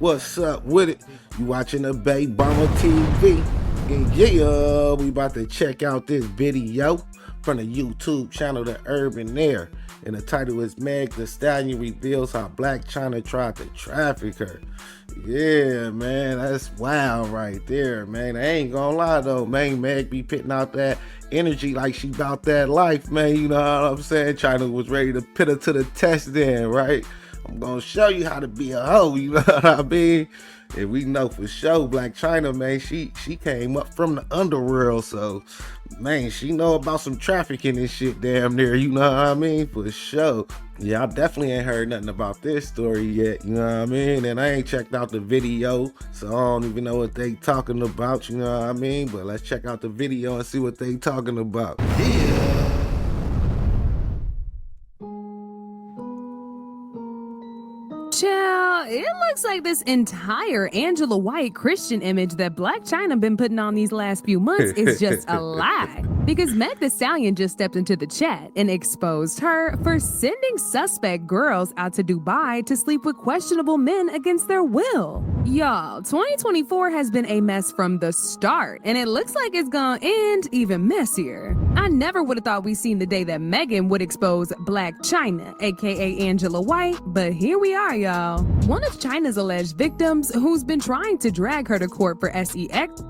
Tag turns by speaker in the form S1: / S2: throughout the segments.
S1: What's up with it? You watching the Bay Bomber TV? And yeah, we about to check out this video from the YouTube channel The Urban Air. And the title is Meg Thee Stallion reveals how Blac Chyna tried to traffic her. Yeah, man, that's wild right there, man. I ain't gonna lie though, man. Meg be putting out that energy like she about that life, man. You know what I'm saying? Chyna was ready to put her to the test then, right? I'm gonna show you how to be a hoe, you know what I mean? And we know for sure Blac Chyna, man, she came up from the underworld, so man, she know about some trafficking and shit damn near, you know what I mean? For sure. Yeah, I definitely ain't heard nothing about this story yet, you know what I mean? And I ain't checked out the video, so I don't even know what they talking about, you know what I mean? But let's check out the video and see what they talking about. Yeah.
S2: Child, it looks like this entire Angela White Christian image that Blac Chyna been putting on these last few months is just a lie. Because Meg Thee Stallion just stepped into the chat and exposed her for sending suspect girls out to Dubai to sleep with questionable men against their will. Y'all, 2024 has been a mess from the start, and it looks like it's gonna end even messier. I never would have thought we'd seen the day that Megan would expose Blac Chyna, aka Angela White, but here we are, y'all. One of Chyna's alleged victims, who's been trying to drag her to court for sex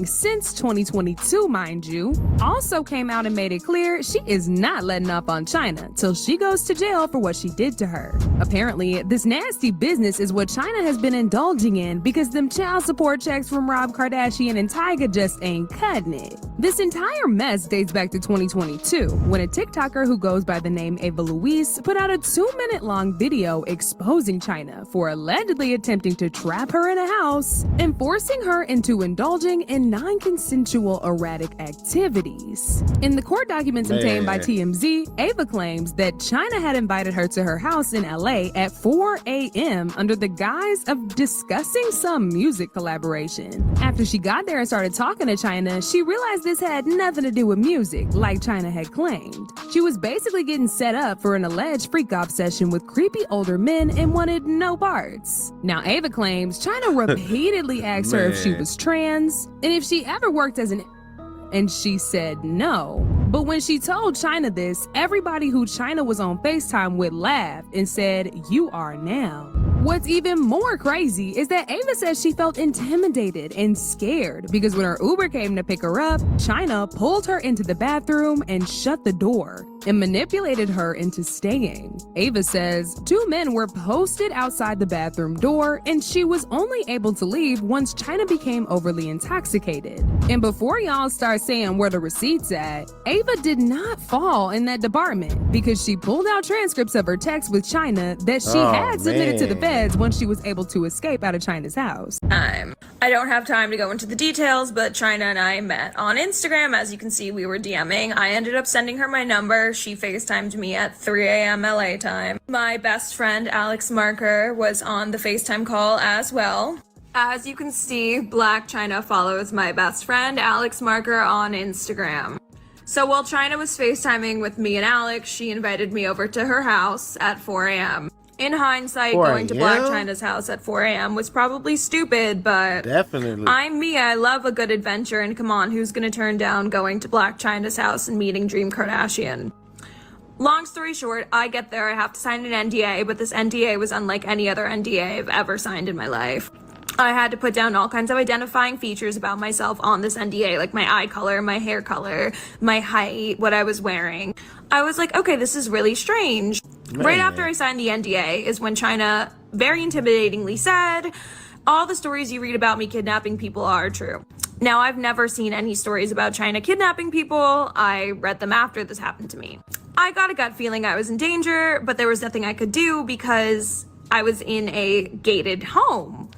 S2: since 2022, mind you, also came out and made it clear she is not letting up on Chyna till she goes to jail for what she did to her. Apparently, this nasty business is what Chyna has been indulging in because them child support checks from Rob Kardashian and Tyga just ain't cutting it. This entire mess dates back to 2022, when a TikToker who goes by the name Ava Louise put out a 2-minute long video exposing Chyna for allegedly attempting to trap her in a house and forcing her into indulging in non-consensual erratic activities. In the court documents obtained by TMZ, Ava claims that Chyna had invited her to her house in LA at 4 a.m. under the guise of discussing some music collaboration. After she got there and started talking to Chyna, she realized this had nothing to do with music, like Chyna had claimed. She was basically getting set up for an alleged freak-off session with creepy older men and wanted no parts. Now, Ava claims Chyna repeatedly asked her if she was trans, and if she ever worked as and she said no. But when she told Chyna this, everybody who Chyna was on FaceTime with laughed and said, "You are now." What's even more crazy is that Ava says she felt intimidated and scared because when her Uber came to pick her up, Chyna pulled her into the bathroom and shut the door and manipulated her into staying. Ava says 2 men were posted outside the bathroom door and she was only able to leave once Chyna became overly intoxicated. And before y'all start saying where the receipts at, Ava did not fall in that department because she pulled out transcripts of her text with Chyna that she had submitted to the feds once she was able to escape out of Chyna's house.
S3: I don't have time to go into the details, but Chyna and I met on Instagram. As you can see, we were DMing. I ended up sending her my number. She FaceTimed me at 3 a.m. LA time. My best friend, Alex Marker, was on the FaceTime call as well. As you can see, Blac Chyna follows my best friend, Alex Marker, on Instagram. So while Chyna was FaceTiming with me and Alex, she invited me over to her house at 4 a.m. In hindsight, going to Blac Chyna's house at 4 a.m. was probably stupid, but
S1: definitely.
S3: I'm me. I love a good adventure, and come on, who's gonna turn down going to Blac Chyna's house and meeting Dream Kardashian? Long story short, I get there, I have to sign an NDA, but this NDA was unlike any other NDA I've ever signed in my life. I had to put down all kinds of identifying features about myself on this NDA, like my eye color, my hair color, my height, what I was wearing. I was like, okay, this is really strange. Right after I signed the NDA is when Chyna very intimidatingly said, "All the stories you read about me kidnapping people are true." Now, I've never seen any stories about Chyna kidnapping people. I read them after this happened to me. I got a gut feeling I was in danger, but there was nothing I could do because I was in a gated home.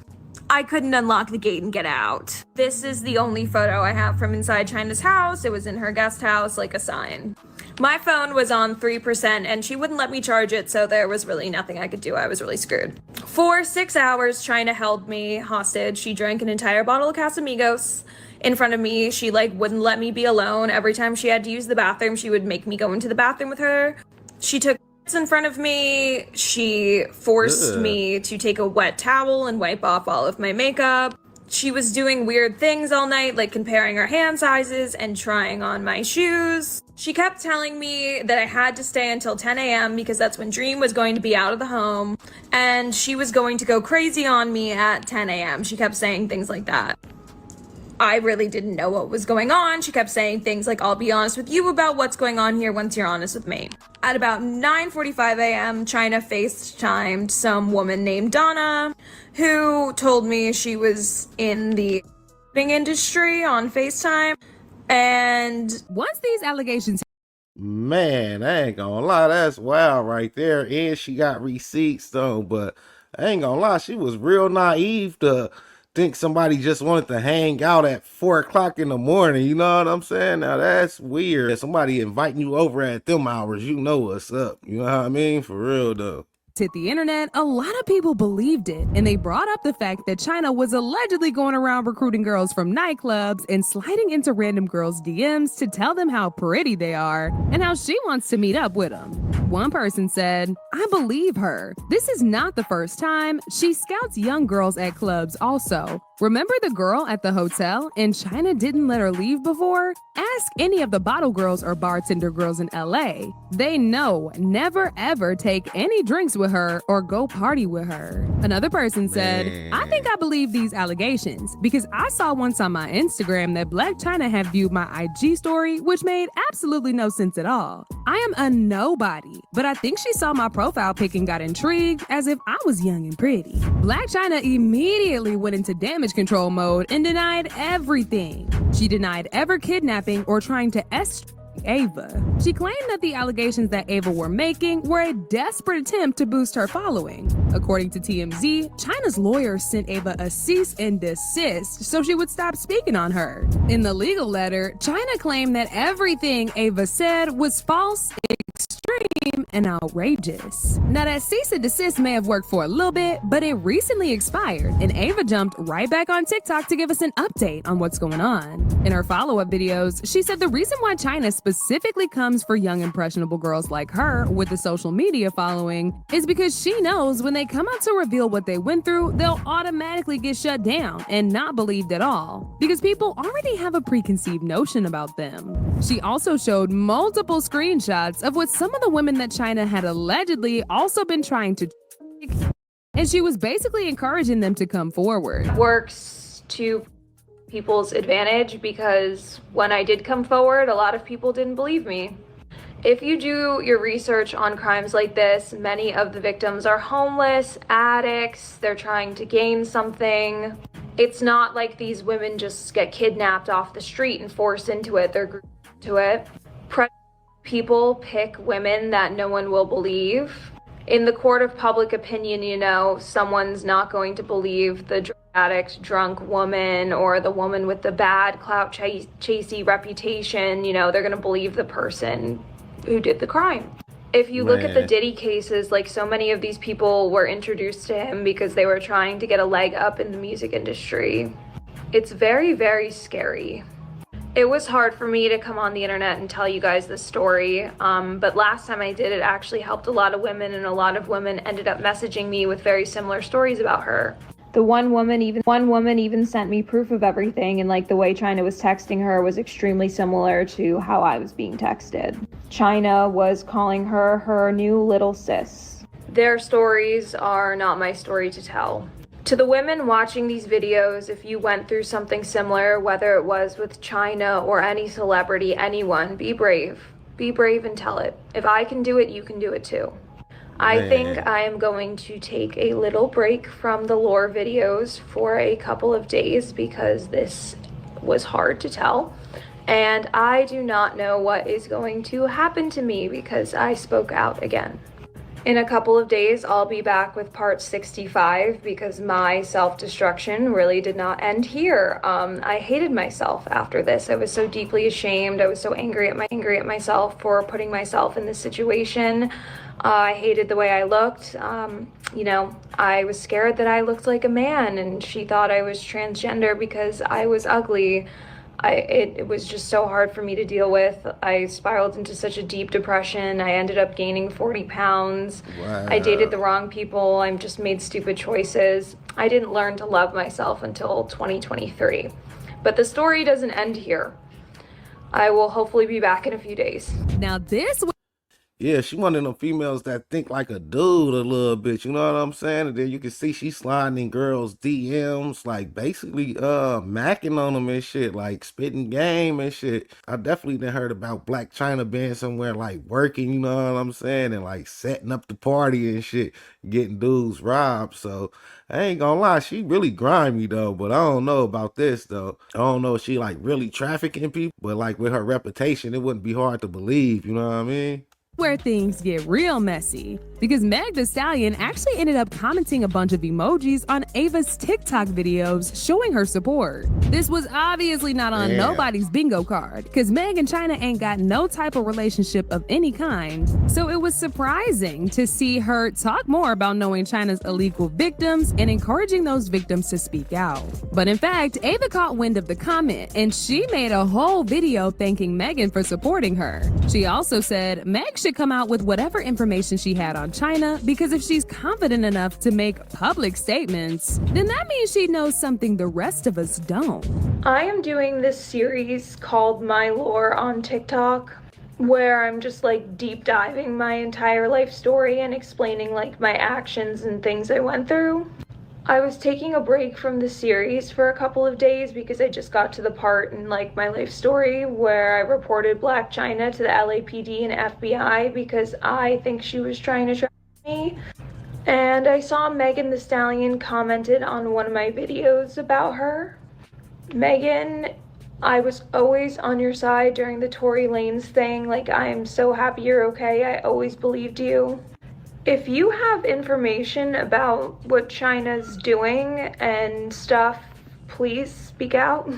S3: I couldn't unlock the gate and get out. This is the only photo I have from inside Chyna's house. It was in her guest house, like a sign. My phone was on 3% and she wouldn't let me charge it, so there was really nothing I could do. I was really screwed. For 6 hours, Chyna held me hostage. She drank an entire bottle of Casamigos in front of me. She wouldn't let me be alone. Every time she had to use the bathroom, she would make me go into the bathroom with her. She took in front of me. She forced
S1: Ugh.
S3: me to take a wet towel and wipe off all of my makeup. She was doing weird things all night, like comparing our hand sizes and trying on my shoes. She kept telling me that I had to stay until 10 a.m. because that's when Dream was going to be out of the home, and she was going to go crazy on me at 10 a.m. She kept saying things like that. I really didn't know what was going on. She kept saying things like, I'll be honest with you about what's going on here once you're honest with me. At about 9:45 a.m., Chyna FaceTimed some woman named Donna, who told me she was in the industry on FaceTime. And
S2: once these allegations
S1: Man, I ain't gonna lie, that's wild right there. And she got receipts though, but I ain't gonna lie, she was real naive to think somebody just wanted to hang out at 4 o'clock in the morning. You know what I'm saying? Now that's weird. If somebody inviting you over at them hours, you know what's up. You know what I mean? For real though.
S2: hit the internet, a lot of people believed it, and they brought up the fact that Chyna was allegedly going around recruiting girls from nightclubs and sliding into random girls' DMs to tell them how pretty they are and how she wants to meet up with them. One person said, I believe her. This is not the first time. She scouts young girls at clubs also. Remember the girl at the hotel and Chyna didn't let her leave before? Ask any of the bottle girls or bartender girls in LA. They know never ever take any drinks with her or go party with her. Another person said, I think I believe these allegations because I saw once on my Instagram that Blac Chyna had viewed my IG story, which made absolutely no sense at all. I am a nobody, but I think she saw my profile pic and got intrigued as if I was young and pretty. Blac Chyna immediately went into damage control mode and denied everything. She denied ever kidnapping or trying to Ava. She claimed that the allegations that Ava were making were a desperate attempt to boost her following. According to TMZ, Chyna's lawyer sent Ava a cease and desist so she would stop speaking on her. In the legal letter, Chyna claimed that everything Ava said was false, extreme, and outrageous. Now that cease and desist may have worked for a little bit, but it recently expired, and Ava jumped right back on TikTok to give us an update on what's going on. In her follow-up videos, she said the reason why Chyna specifically comes for young impressionable girls like her with a social media following is because she knows when they come out to reveal what they went through, they'll automatically get shut down and not believed at all because people already have a preconceived notion about them. She also showed multiple screenshots of what some of the women that Chyna had allegedly also been trying to trick, and she was basically encouraging them to come forward.
S3: Works to people's advantage because when I did come forward, a lot of people didn't believe me. If you do your research on crimes like this, many of the victims are homeless, addicts, they're trying to gain something. It's not like these women just get kidnapped off the street and forced into it, they're groomed into it. People pick women that no one will believe. In the court of public opinion, you know, someone's not going to believe the drug addict, drunk woman or the woman with the bad clout chasey reputation. You know, they're going to believe the person who did the crime. If you look at the Diddy cases, like so many of these people were introduced to him because they were trying to get a leg up in the music industry. It's very, very scary. It was hard for me to come on the internet and tell you guys this story, but last time I did, it actually helped a lot of women, and a lot of women ended up messaging me with very similar stories about her. The one woman even sent me proof of everything, and like the way Chyna was texting her was extremely similar to how I was being texted. Chyna was calling her her new little sis. Their stories are not my story to tell. To the women watching these videos, if you went through something similar, whether it was with Chyna or any celebrity, anyone, be brave. Be brave and tell it. If I can do it, you can do it too. I think I am going to take a little break from the lore videos for a couple of days because this was hard to tell. And I do not know what is going to happen to me because I spoke out again. In a couple of days, I'll be back with part 65 because my self-destruction really did not end here. I hated myself after this. I was so deeply ashamed. I was so angry at myself for putting myself in this situation. I hated the way I looked. You know, I was scared that I looked like a man and she thought I was transgender because I was ugly. It was just so hard for me to deal with. I spiraled into such a deep depression. I ended up gaining 40 pounds.
S1: Wow.
S3: I dated the wrong people. I just made stupid choices. I didn't learn to love myself until 2023. But the story doesn't end here. I will hopefully be back in a few days.
S2: Now this
S1: Yeah, she one of them females that think like a dude a little bit, you know what I'm saying? And then you can see she sliding in girls' DMs, like basically macking on them and shit, like spitting game and shit. I definitely done heard about Blac Chyna being somewhere like working, you know what I'm saying? And like setting up the party and shit, getting dudes robbed. So I ain't gonna lie, she really grimy though, but I don't know about this though. I don't know if she like really trafficking people, but like with her reputation, it wouldn't be hard to believe, you know what I mean?
S2: where things get real messy, because Meg Thee Stallion actually ended up commenting a bunch of emojis on Ava's TikTok videos showing her support. This was obviously not on nobody's bingo card, because Meg and Chyna ain't got no type of relationship of any kind, so it was surprising to see her talk more about knowing Chyna's illegal victims and encouraging those victims to speak out. But in fact, Ava caught wind of the comment, and she made a whole video thanking Megan for supporting her. She also said Meg should come out with whatever information she had on Chyna, because if she's confident enough to make public statements, then that means she knows something the rest of us don't.
S3: I am doing this series called My Lore on TikTok, where I'm just like deep diving my entire life story and explaining like my actions and things I went through. I was taking a break from the series for a couple of days because I just got to the part in like my life story where I reported Blac Chyna to the LAPD and FBI because I think she was trying to trap me. And I saw Megan Thee Stallion commented on one of my videos about her. Megan, I was always on your side during the Tory Lanez thing. Like, I am so happy you're okay. I always believed you. If you have information about what Chyna's doing and stuff, please speak out.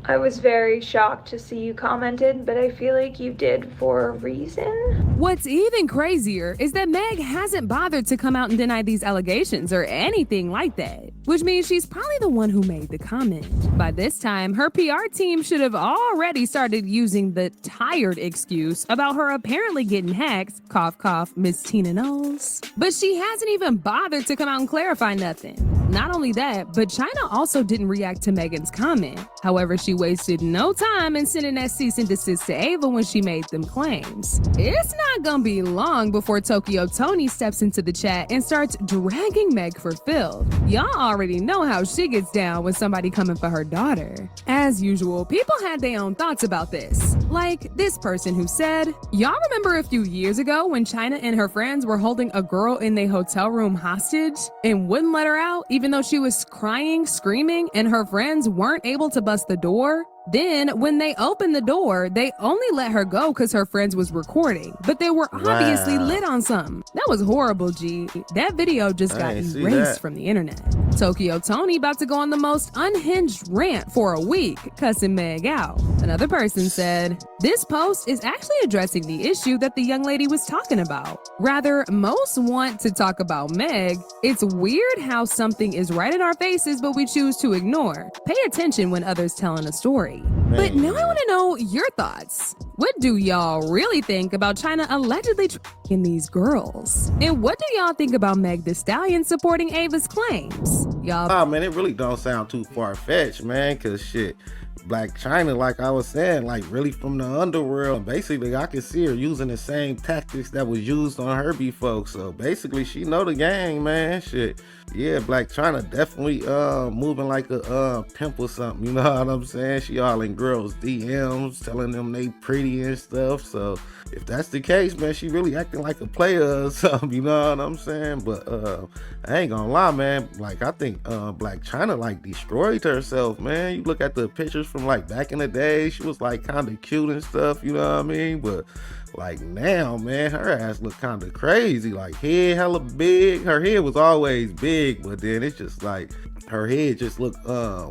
S3: I was very shocked to see you commented, but I feel like you did for a reason.
S2: What's even crazier is that Meg hasn't bothered to come out and deny these allegations or anything like that, which means she's probably the one who made the comment. By this time, her PR team should have already started using the tired excuse about her apparently getting hacked, cough cough, Miss Tina knows. But she hasn't even bothered to come out and clarify nothing. Not only that, but Chyna also didn't react to Megan's comment. However, she wasted no time in sending that cease and desist to Ava when she made them claims. It's not gonna be long before Tokyo Tony steps into the chat and starts dragging Meg for filth. Y'all already know how she gets down with somebody coming for her daughter. As usual, people had their own thoughts about this. Like this person who said, y'all remember a few years ago when Chyna and her friends were holding a girl in their hotel room hostage and wouldn't let her out even though she was crying, screaming, and her friends weren't able to bust the door? Then, when they opened the door, they only let her go because her friends was recording, but they were obviously lit on something. That was horrible, G. That video just got erased from the internet. Tokyo Tony about to go on the most unhinged rant for a week, cussing Meg out. Another person said, this post is actually addressing the issue that the young lady was talking about. Rather, most want to talk about Meg. It's weird how something is right in our faces, but we choose to ignore. Pay attention when others telling a story. But now I want to know your thoughts. What do y'all really think about Chyna allegedly trafficking these girls? And what do y'all think about Meg Thee Stallion supporting Ava's claims? Y'all.
S1: Oh man, it really don't sound too far-fetched, man, cause shit, Blac Chyna, like I was saying, like really from the underworld. Basically, I can see her using the same tactics that was used on her before. So basically, she know the gang, man. Shit. Yeah, Blac Chyna definitely moving like a pimp or something, you know what I'm saying? She all in girls' DMs, telling them they pretty and stuff. So if that's the case, man, she really acting like a player or something, you know what I'm saying? But I ain't gonna lie, man, like I think Blac Chyna like destroyed herself, man. You look at the pictures from like back in the day, she was like kind of cute and stuff, you know what I mean? But like now, man, her ass look kind of crazy. Like head hella big. Her head was always big, but then it's just like her head just look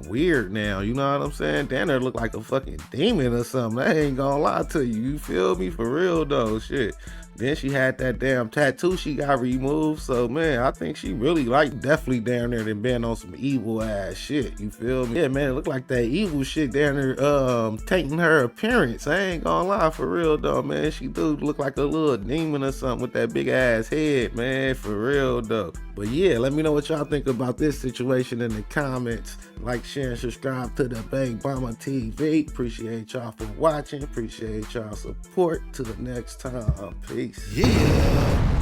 S1: weird now. You know what I'm saying? Damn, her look like a fucking demon or something. I ain't gonna lie to you. You feel me? For real though, shit. Then she had that damn tattoo she got removed. So man, I think she really like definitely down there and been on some evil ass shit. You feel me? Yeah, man, it look like that evil shit down there tainting her appearance. I ain't gonna lie, for real though, man. She do look like a little demon or something with that big ass head, man. For real though. But yeah, let me know what y'all think about this situation in the comments. Like, share, and subscribe to the Bang Mama TV. Appreciate y'all for watching. Appreciate y'all support. Till the next time. Peace.
S4: Yeah.